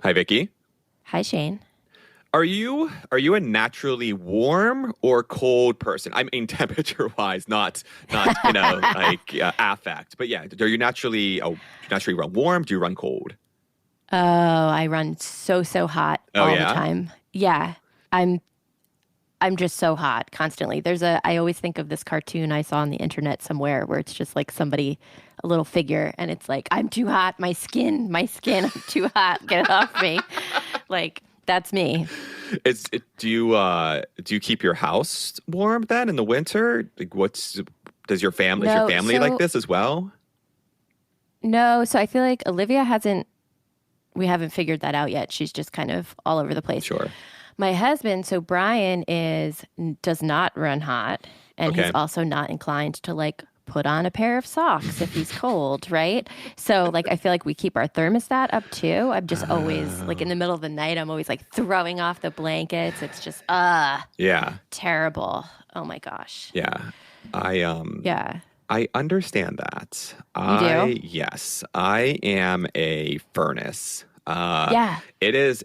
Hi, Vicky. Hi, Shane. Are you a naturally warm or cold person? I mean, temperature wise, not affect. But yeah, are you naturally run warm? Do you run cold? Oh, I run so hot Oh all the yeah. time. Yeah, I'm I'm just so hot constantly. I always think of this cartoon I saw on the internet somewhere where it's just like somebody, a little figure, and it's like, I'm too hot, I'm too hot, get it off me. Like, that's me. Do you keep your house warm then in the winter? Like, does your family is your No, family like so this as well? no, so I feel like we haven't figured that out yet. She's just kind of all over the place. Sure. My husband, so Brian does not run hot, and he's Okay. also not inclined to like put on a pair of socks if he's cold, right? So like I feel like we keep our thermostat up too. I'm just always like in Oh. the middle of the night, I'm always like throwing off the blankets. It's just Yeah. terrible. Oh my gosh. Yeah. I Yeah. I understand that. You do? Yes, I am a furnace. Yeah. It is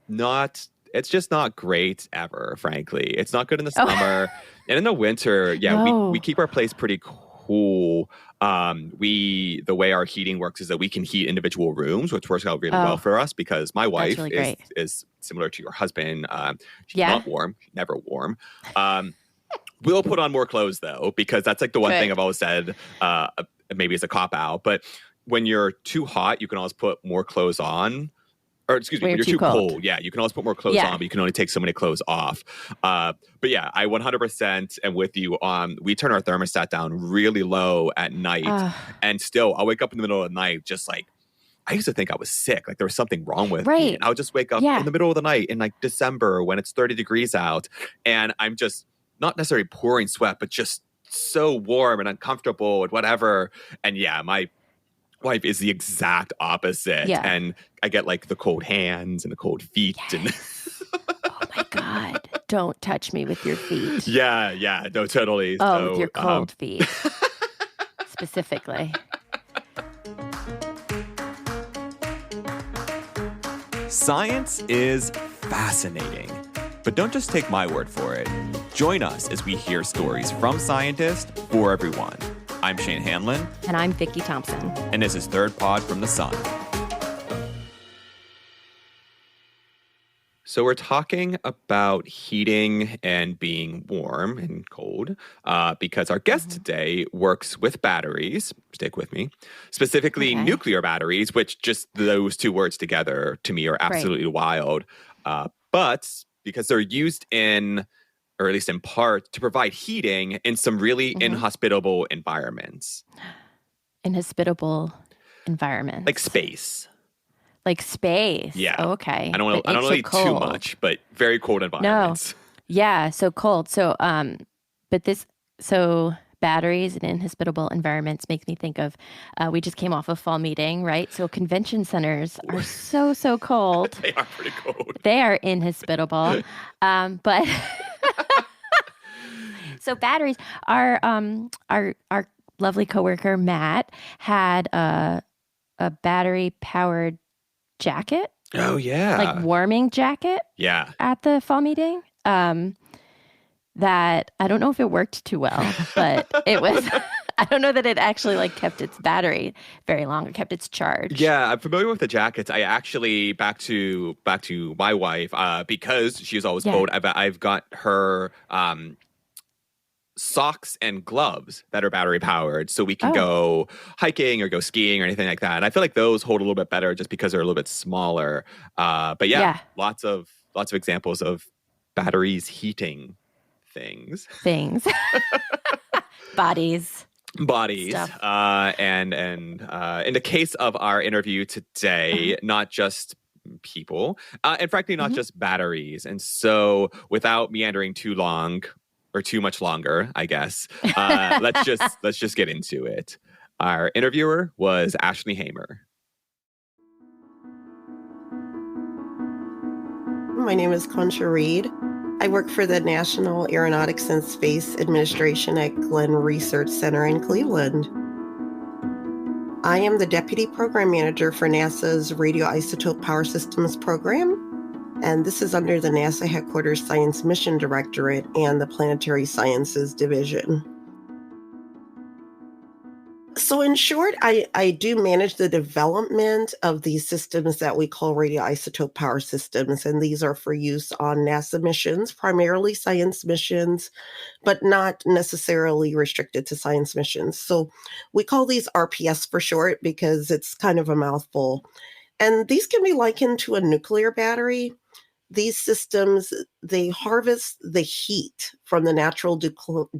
not, it's just not great ever, frankly. It's not good in the Oh summer. And in the winter, yeah, we no. keep our place pretty cool. The way our heating works is that we can heat individual rooms, which works out really well Oh, for us because my that's wife really is great. is similar to your husband. She's Yeah. not warm, never warm. Um, We'll put on more clothes though, because that's like the one thing Good. I've always said. Maybe it's a cop out, but when you're too hot, you can always put more clothes on. Or excuse me, When when you're you're too too cold. cold, yeah, you can always put more clothes on, Yeah. but you can only take so many clothes off. But yeah, I 100% am with you. We turn our thermostat down really low at night, Uh, and still, I'll wake up in the middle of the night just like I used to think I was sick, like there was something wrong with me, right. and I would just wake up in Yeah. the middle of the night in like December when it's 30 degrees out, and I'm just not necessarily pouring sweat, but just so warm and uncomfortable and whatever. And yeah, my wife is the exact opposite, Yeah. and I get like the cold hands and the cold feet, and Yes. Oh my God. Don't touch me with your feet. yeah, no, totally. Oh, with your So, cold feet specifically. science is fascinating, but don't just take my word for it. Join us as we hear stories from scientists for everyone. I'm Shane Hanlon, And I'm Vicky Thompson. and this is Third Pod from the Sun. So we're talking about heating and being warm and cold because our guest Mhm. today works with batteries. Stick with me. Specifically, Okay. nuclear batteries, which just those two words together to me are Right. absolutely wild. But because they're used in, or at least in part, to provide heating in some really Hmm. inhospitable environments, Inhospitable like environments. space. Like space. Yeah. Oh, I okay. don't That want to, I don't it's want so to eat too cold. much, but very cold No. environments. Yeah, so cold. But so batteries in inhospitable environments make me think of, we just came off a fall meeting, right? So convention centers are so cold. They are pretty cold. They are inhospitable. But so batteries, our lovely coworker Matt had a battery powered jacket, Oh like yeah. warming jacket Yeah. at the fall meeting. That I don't know if it worked too well, but it was. I don't know that it actually like kept its battery very long. It kept its charge. Yeah, I'm familiar with the jackets. I actually back to my wife because she's always Yeah. cold. I've got her socks and gloves that are battery powered, so we can Oh, go hiking or go skiing or anything like that. And I feel like those hold a little bit better just because they're a little bit smaller. But yeah, yeah. lots of examples of batteries heating things. Things, bodies, Bodies stuff. and in the case of our interview Uh-huh. today, not just people and frankly not Mhm. just batteries. And so without meandering too long or too much longer, I guess, let's just get into it. Our interviewer was Ashely Hamer. My name is Concha Reid. I work for the National Aeronautics and Space Administration at Glenn Research Center in Cleveland. I am the Deputy Program Manager for NASA's Radioisotope Power Systems program, and this is under the NASA Headquarters Science Mission Directorate and the Planetary Sciences Division. So in short, I do manage the development of these systems that we call radioisotope power systems, and these are for use on NASA missions, primarily science missions, but not necessarily restricted to science missions. So we call these RPS for short because it's kind of a mouthful. And these can be likened to a nuclear battery. These systems, they harvest the heat from the natural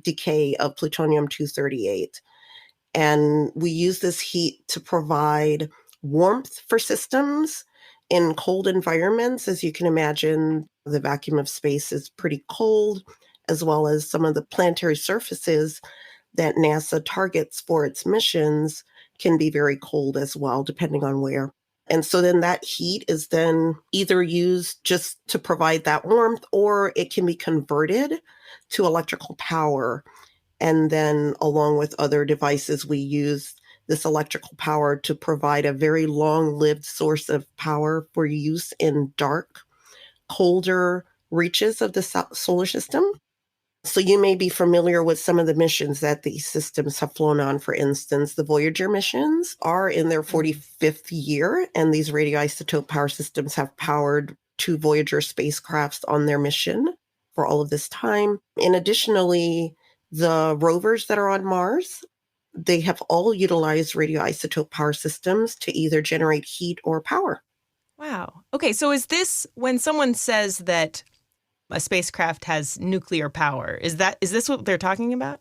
decay of plutonium-238. And we use this heat to provide warmth for systems in cold environments. As you can imagine, the vacuum of space is pretty cold, as well as some of the planetary surfaces that NASA targets for its missions can be very cold as well, depending on where. And so then that heat is then either used just to provide that warmth, or it can be converted to electrical power. And then along with other devices, we use this electrical power to provide a very long-lived source of power for use in dark, colder reaches of the solar system. So you may be familiar with some of the missions that these systems have flown on. For instance, the Voyager missions are in their 45th year, and these radioisotope power systems have powered 2 Voyager spacecrafts on their mission for all of this time. And additionally, the rovers that are on Mars, they have all utilized radioisotope power systems to either generate heat or power. Wow. Okay, so is this when someone says that a spacecraft has nuclear power, is this what they're talking about?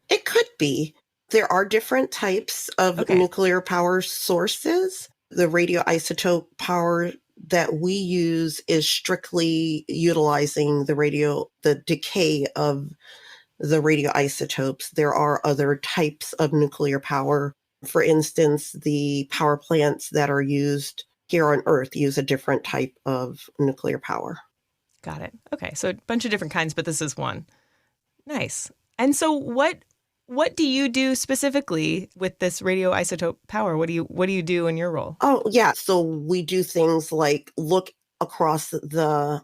It could be. There are different types of nuclear power sources. The radioisotope power that we use is strictly utilizing the decay of the radioisotopes. There are other types of nuclear power. For instance, the power plants that are used here on Earth use a different type of nuclear power. Got it. Okay, so a bunch of different kinds, but this is one. Nice. And so what do you do specifically with this radioisotope power? What do you do in your role? Oh, yeah. So we do things like look across the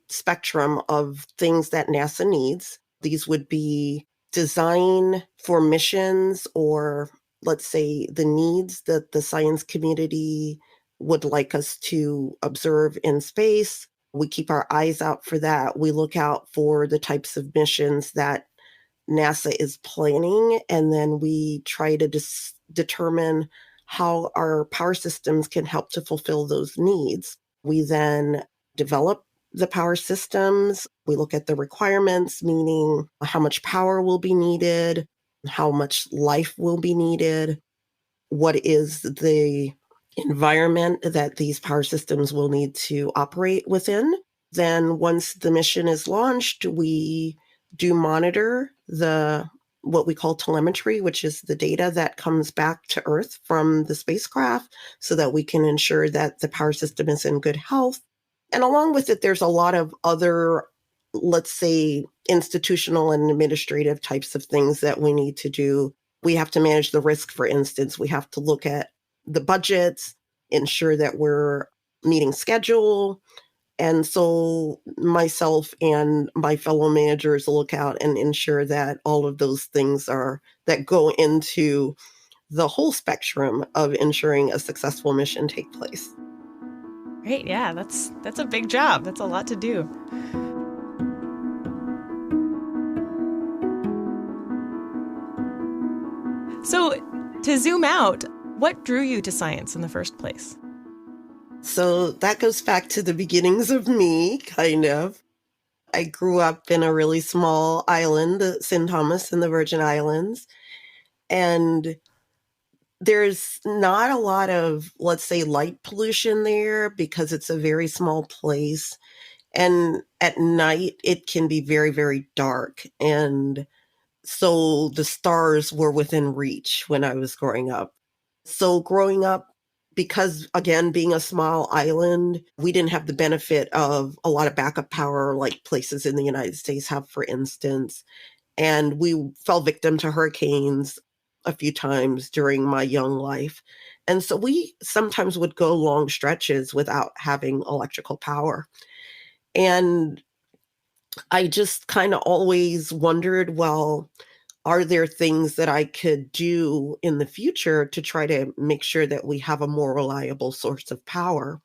spectrum of things that NASA needs. These would be design for missions, or let's say the needs that the science community would like us to observe in space. We keep our eyes out for that. We look out for the types of missions that NASA is planning, and then we try to determine how our power systems can help to fulfill those needs. We then develop the power systems. We look at the requirements, meaning how much power will be needed, how much life will be needed, what is the environment that these power systems will need to operate within. Then once the mission is launched, we do monitor what we call telemetry, which is the data that comes back to Earth from the spacecraft, so that we can ensure that the power system is in good health. And along with it, there's a lot of other, let's say, institutional and administrative types of things that we need to do. We have to manage the risk, for instance. We have to look at the budgets, ensure that we're meeting schedule. And so myself and my fellow managers look out and ensure that all of those things that go into the whole spectrum of ensuring a successful mission take place. Great. Yeah, that's a big job. That's a lot to do. So to zoom out, what drew you to science in the first place? So that goes back to the beginnings of me, kind of. I grew up in a really small island, St. Thomas in the Virgin Islands, and there's not a lot of, let's say, light pollution there because it's a very small place. And at night, it can be very, very dark. And so the stars were within reach when I was growing up. So growing up, because again, being a small island, we didn't have the benefit of a lot of backup power like places in the United States have, for instance. And we fell victim to hurricanes a few times during my young life. And so we sometimes would go long stretches without having electrical power. And I just kind of always wondered, well, are there things that I could do in the future to try to make sure that we have a more reliable source of power?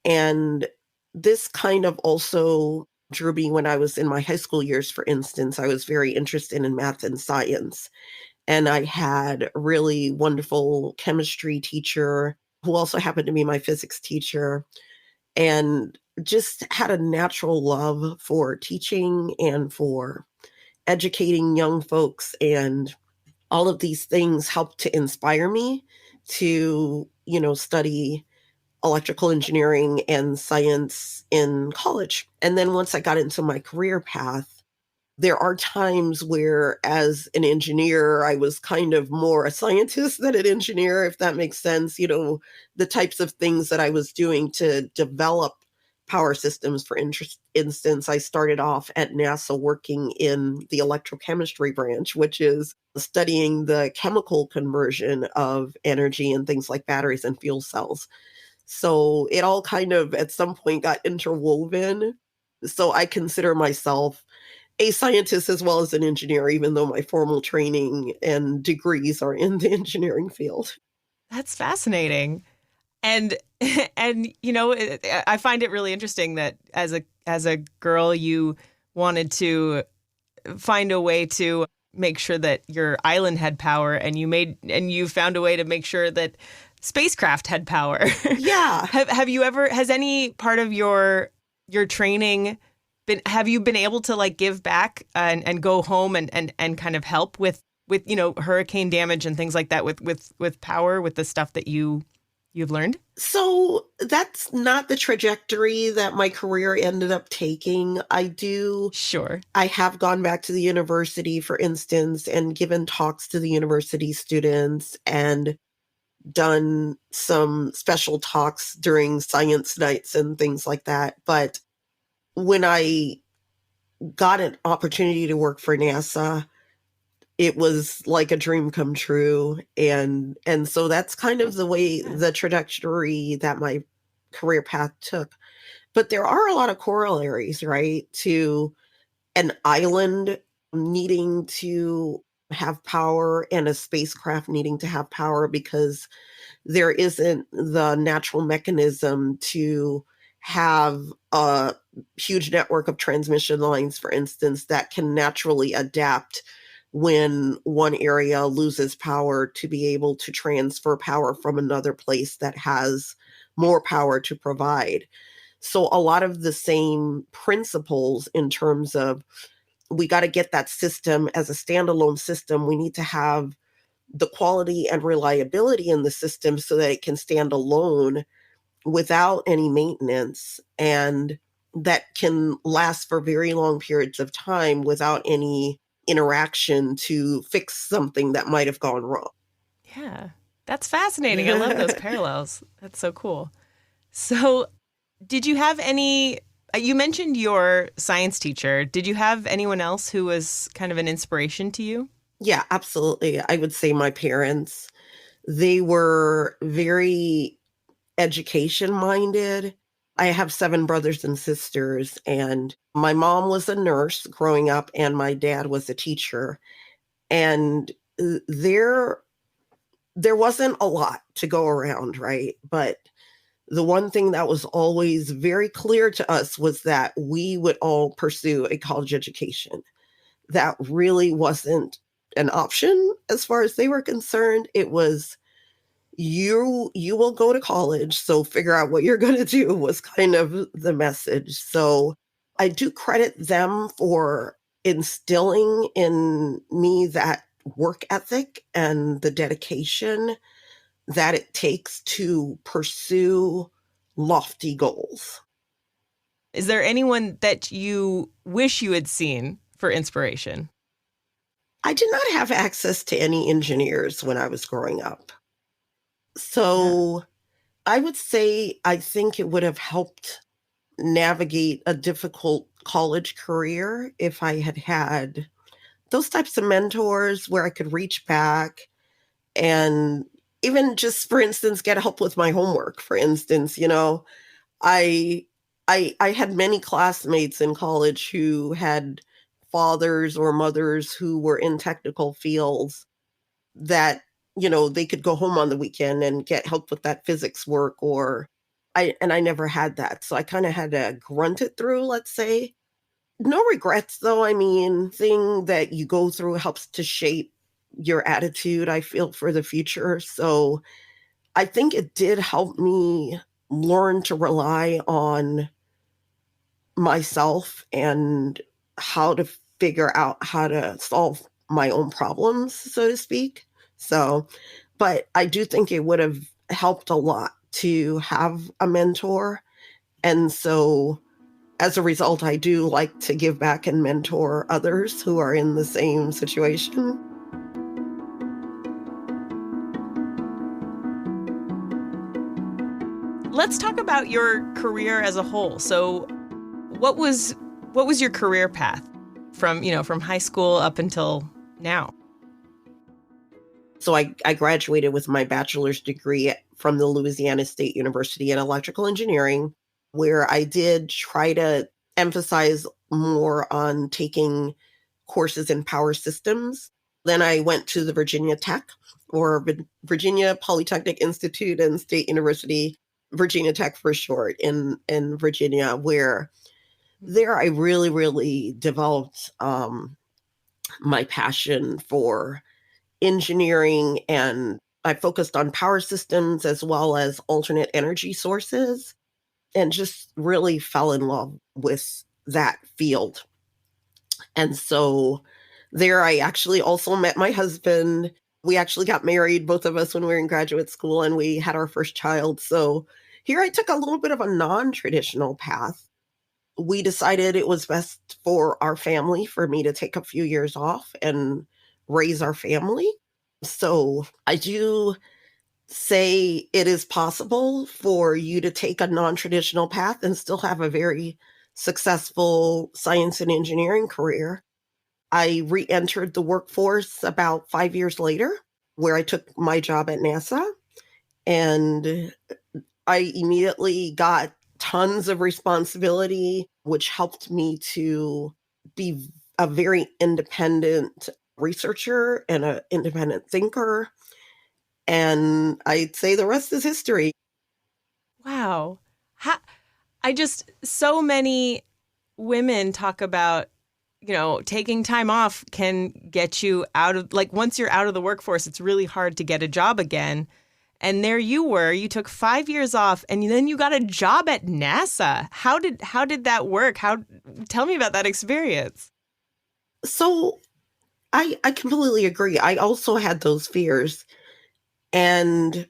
And this kind of also drew me when I was in my high school years, for instance. I was very interested in math and science. And I had a really wonderful chemistry teacher who also happened to be my physics teacher, and just had a natural love for teaching and for educating young folks. And all of these things helped to inspire me to, study electrical engineering and science in college. And then once I got into my career path, there are times where, as an engineer, I was kind of more a scientist than an engineer, if that makes sense. The types of things that I was doing to develop power systems, for instance, I started off at NASA working in the electrochemistry branch, which is studying the chemical conversion of energy and things like batteries and fuel cells. So it all kind of at some point got interwoven. So I consider myself a scientist as well as an engineer, even though my formal training and degrees are in the engineering field. That's fascinating. And I find it really interesting that as a girl, you wanted to find a way to make sure that your island had power, and you found a way to make sure that spacecraft had power. Yeah. Has any part of your training have you been able to like give back and go home and kind of help with hurricane damage and things like that with power, with the stuff that you've learned? So that's not the trajectory that my career ended up taking. Sure. I have gone back to the university, for instance, and given talks to the university students and done some special talks during science nights and things like that. But when I got an opportunity to work for NASA, it was like a dream come true. And so that's kind of the way, the trajectory that my career path took. But there are a lot of corollaries, right, to an island needing to have power and a spacecraft needing to have power, because there isn't the natural mechanism to have a huge network of transmission lines, for instance, that can naturally adapt when one area loses power to be able to transfer power from another place that has more power to provide. So a lot of the same principles in terms of, we got to get that system as a standalone system. We need to have the quality and reliability in the system so that it can stand alone without any maintenance, and that can last for very long periods of time without any interaction to fix something that might have gone wrong. Yeah, that's fascinating. I love those parallels. That's so cool. So did you have any, you mentioned your science teacher. Did you have anyone else who was kind of an inspiration to you? Yeah, absolutely. I would say my parents. They were very education minded. I have 7 brothers and sisters, and my mom was a nurse growing up, and my dad was a teacher. And there wasn't a lot to go around, right? But the one thing that was always very clear to us was that we would all pursue a college education. That really wasn't an option as far as they were concerned. It was, you will go to college, so figure out what you're going to do, was kind of the message. So I do credit them for instilling in me that work ethic and the dedication that it takes to pursue lofty goals. Is there anyone that you wish you had seen for inspiration? I did not have access to any engineers when I was growing up. So I would say I think it would have helped navigate a difficult college career if I had had those types of mentors where I could reach back and even just, for instance, get help with my homework, for instance. I I had many classmates in college who had fathers or mothers who were in technical fields that, they could go home on the weekend and get help with that physics work, or I never had that. So I kind of had to grunt it through, let's say. No regrets though. I mean, thing that you go through helps to shape your attitude, I feel, for the future. So I think it did help me learn to rely on myself and how to figure out how to solve my own problems, so to speak. So, but I do think it would have helped a lot to have a mentor. And so as a result, I do like to give back and mentor others who are in the same situation. Let's talk about your career as a whole. So what was your career path from high school up until now? So I graduated with my bachelor's degree from the Louisiana State University in electrical engineering, where I did try to emphasize more on taking courses in power systems. Then I went to the Virginia Tech, or Virginia Polytechnic Institute and State University, Virginia Tech for short, in Virginia, where there I really, really developed my passion for engineering, and I focused on power systems as well as alternate energy sources, and just really fell in love with that field. And so there I actually also met my husband. We actually got married, both of us, when we were in graduate school, and we had our first child. So here I took a little bit of a non-traditional path. We decided it was best for our family for me to take a few years off and raise our family. So I do say it is possible for you to take a non-traditional path and still have a very successful science and engineering career. I re-entered the workforce about 5 years later, where I took my job at NASA, and I immediately got tons of responsibility, which helped me to be a very independent researcher and an independent thinker. And I'd say the rest is history. Wow. So many women talk about, taking time off can get you out of, once you're out of the workforce, it's really hard to get a job again. And there you were, you took 5 years off and then you got a job at NASA. How did that work? Tell me about that experience. So I completely agree. I also had those fears. And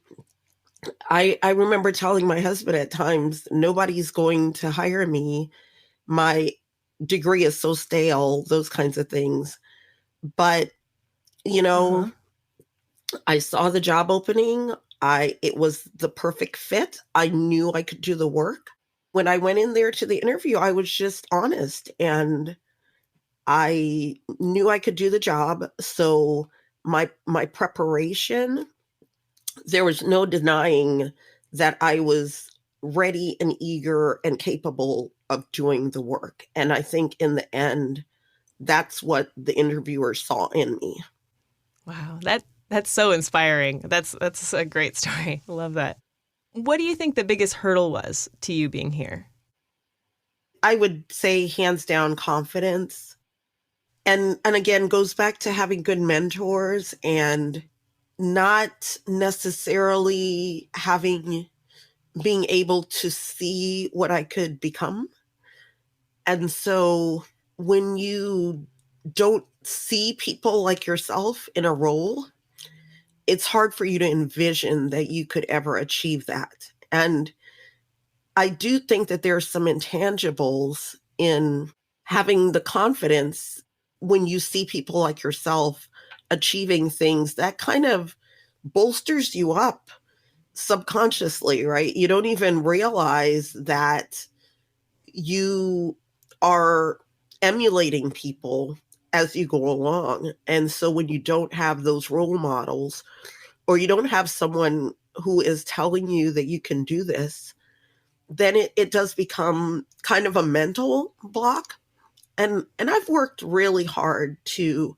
I remember telling my husband at times, nobody's going to hire me. My degree is so stale, those kinds of things. But, I saw the job opening. It was the perfect fit. I knew I could do the work. When I went in there to the interview, I was just honest, and I knew I could do the job. So my preparation, there was no denying that I was ready and eager and capable of doing the work. And I think in the end, that's what the interviewers saw in me. Wow, that's so inspiring. That's a great story. I love that. What do you think the biggest hurdle was to you being here? I would say hands down confidence. And again, goes back to having good mentors and not necessarily being able to see what I could become. And so when you don't see people like yourself in a role, it's hard for you to envision that you could ever achieve that. And I do think that there are some intangibles in having the confidence when you see people like yourself achieving things that kind of bolsters you up subconsciously, right? You don't even realize that you are emulating people as you go along. And so when you don't have those role models, or you don't have someone who is telling you that you can do this, then it does become kind of a mental block. And I've worked really hard to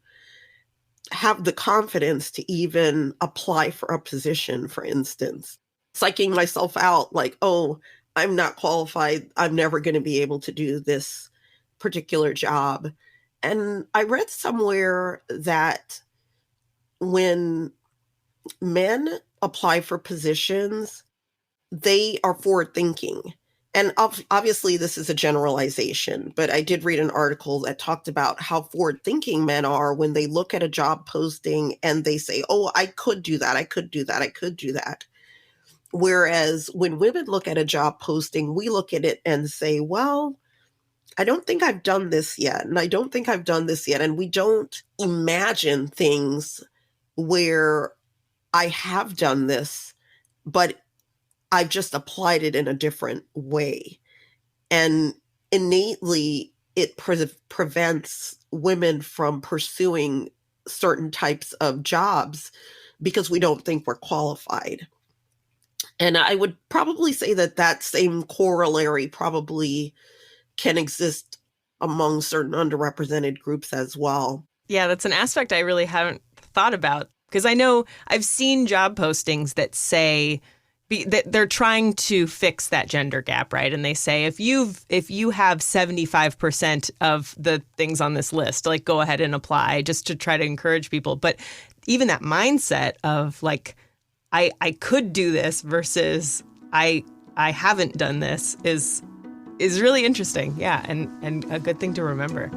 have the confidence to even apply for a position, for instance, psyching myself out like, oh, I'm not qualified. I'm never going to be able to do this particular job. And I read somewhere that when men apply for positions, they are forward thinking. And obviously, this is a generalization, but I did read an article that talked about how forward thinking men are when they look at a job posting and they say, oh, I could do that. I could do that. I could do that. Whereas when women look at a job posting, we look at it and say, well, I don't think I've done this yet. And I don't think I've done this yet. And we don't imagine things where I have done this, but I've just applied it in a different way. And innately, it prevents women from pursuing certain types of jobs because we don't think we're qualified. And I would probably say that that same corollary probably can exist among certain underrepresented groups as well. Yeah, that's an aspect I really haven't thought about, because I know I've seen job postings that say that they're trying to fix that gender gap, right? And they say if you have 75% of the things on this list, like go ahead and apply, just to try to encourage people. But even that mindset of like, I could do this versus I haven't done this is really interesting. Yeah, and a good thing to remember.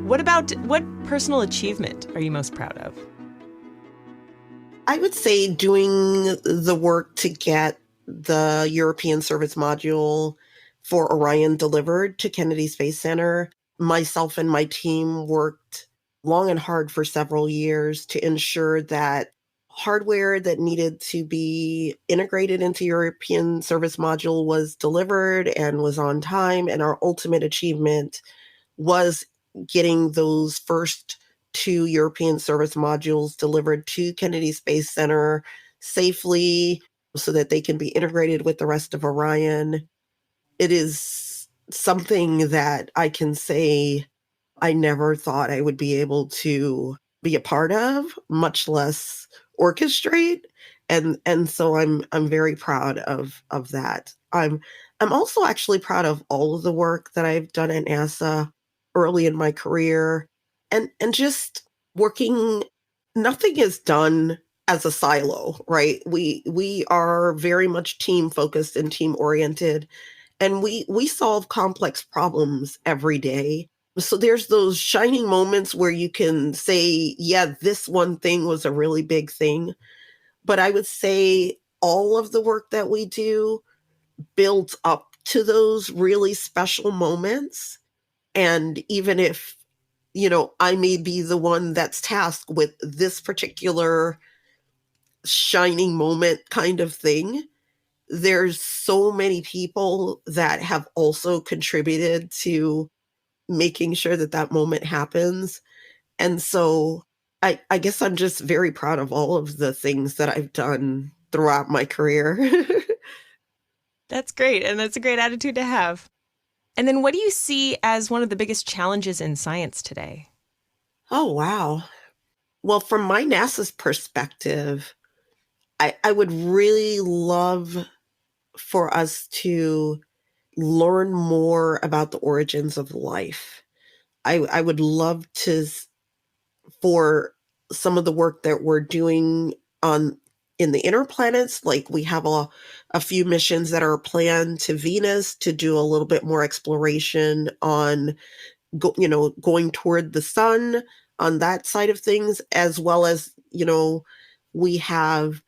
What personal achievement are you most proud of? I would say doing the work to get the European service module for Orion delivered to Kennedy Space Center. Myself and my team worked long and hard for several years to ensure that hardware that needed to be integrated into European service module was delivered and was on time. And our ultimate achievement was getting those first 2 European service modules delivered to Kennedy Space Center safely so that they can be integrated with the rest of Orion. It is something that I can say I never thought I would be able to be a part of, much less orchestrate. And so I'm very proud of that. I'm also actually proud of all of the work that I've done at NASA early in my career, and just working. Nothing is done as a silo, right? We are very much team focused and team oriented, and we solve complex problems every day. So there's those shining moments where you can say, yeah, this one thing was a really big thing. But I would say all of the work that we do builds up to those really special moments. And even if, I may be the one that's tasked with this particular shining moment kind of thing, there's so many people that have also contributed to making sure that that moment happens. And so I guess I'm just very proud of all of the things that I've done throughout my career. That's great. And that's a great attitude to have. And then what do you see as one of the biggest challenges in science today? Oh, wow. Well, from my NASA's perspective, I would really love for us to learn more about the origins of life. I would love for some of the work that we're doing in the inner planets, like we have a few missions that are planned to Venus to do a little bit more exploration on, going toward the sun on that side of things, as well as, we have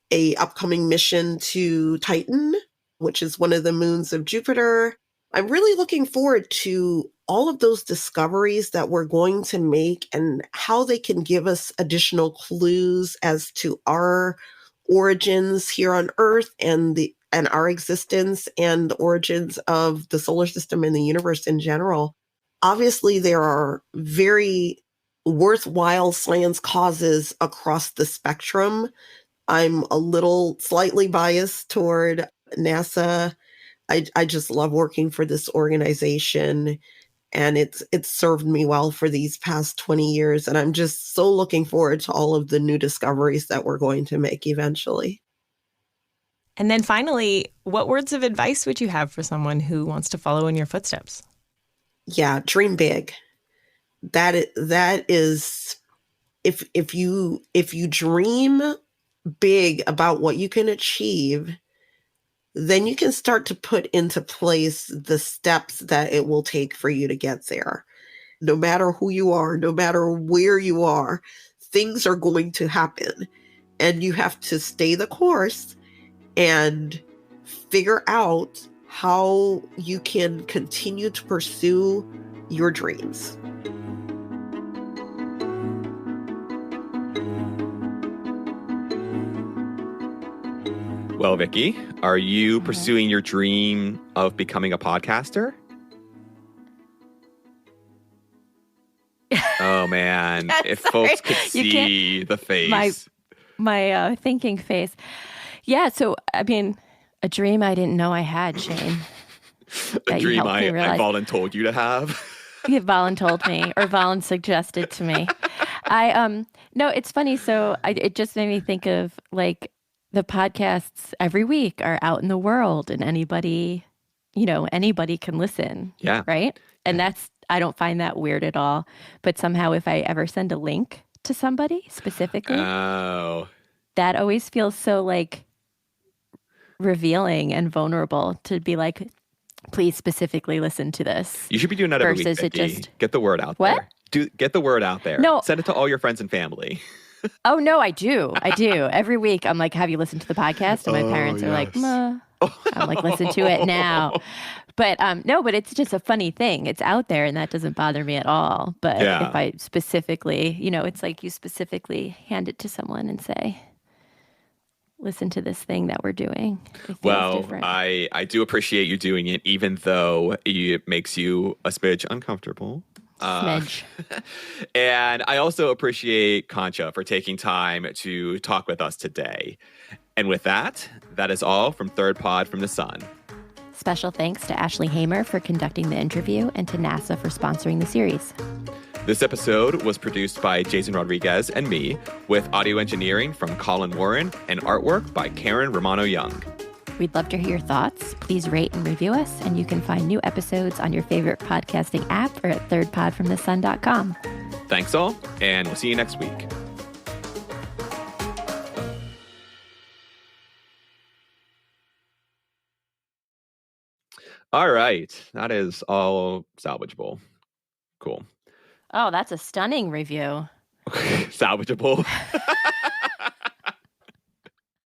a upcoming mission to Titan, which is one of the moons of Jupiter. I'm really looking forward to all of those discoveries that we're going to make and how they can give us additional clues as to our origins here on Earth and and our existence and the origins of the solar system and the universe in general. Obviously, there are very worthwhile science causes across the spectrum. I'm a little slightly biased toward NASA. I just love working for this organization, and it's served me well for these past 20 years. And I'm just so looking forward to all of the new discoveries that we're going to make eventually. And then finally, what words of advice would you have for someone who wants to follow in your footsteps? Yeah, dream big. That is if you dream big about what you can achieve, then you can start to put into place the steps that it will take for you to get there. No matter who you are, no matter where you are, things are going to happen. And you have to stay the course and figure out how you can continue to pursue your dreams. Well, Vicki, are you pursuing your dream of becoming a podcaster? Oh, man. If folks could see the face. My thinking face. Yeah, so, I mean, a dream I didn't know I had, Shane. A dream I voluntold you to have? Yeah, voluntold me, or Volun suggested to me. No, it's funny. So it just made me think of, like, the podcasts every week are out in the world, and anybody can listen. Yeah. Right? And I don't find that weird at all. But somehow if I ever send a link to somebody specifically, that always feels so, like, revealing and vulnerable to be like, please specifically listen to this. You should be doing that every week, Vicki. Get the word out there. Get the word out there. No. Send it to all your friends and family. Oh, no, I do. Every week, I'm like, have you listened to the podcast? And my parents are like, "Ma." I'm like, listen to it now. But no, but it's just a funny thing. It's out there, and that doesn't bother me at all. But if I specifically, it's like you specifically hand it to someone and say, listen to this thing that we're doing. Well, I do appreciate you doing it, even though it makes you a smidge uncomfortable. Smidge. And I also appreciate Concha for taking time to talk with us today. And with that is all from Third Pod from the Sun. Special thanks to Ashely Hamer for conducting the interview and to NASA for sponsoring the series. This episode was produced by Jason Rodriguez and me, with audio engineering from Collin Warren and artwork by Karen Romano Young. We'd love to hear your thoughts. Please rate and review us, and you can find new episodes on your favorite podcasting app or at thirdpodfromthesun.com. Thanks all, and we'll see you next week. All right. That is all salvageable. Cool. Oh, that's a stunning review. Salvageable.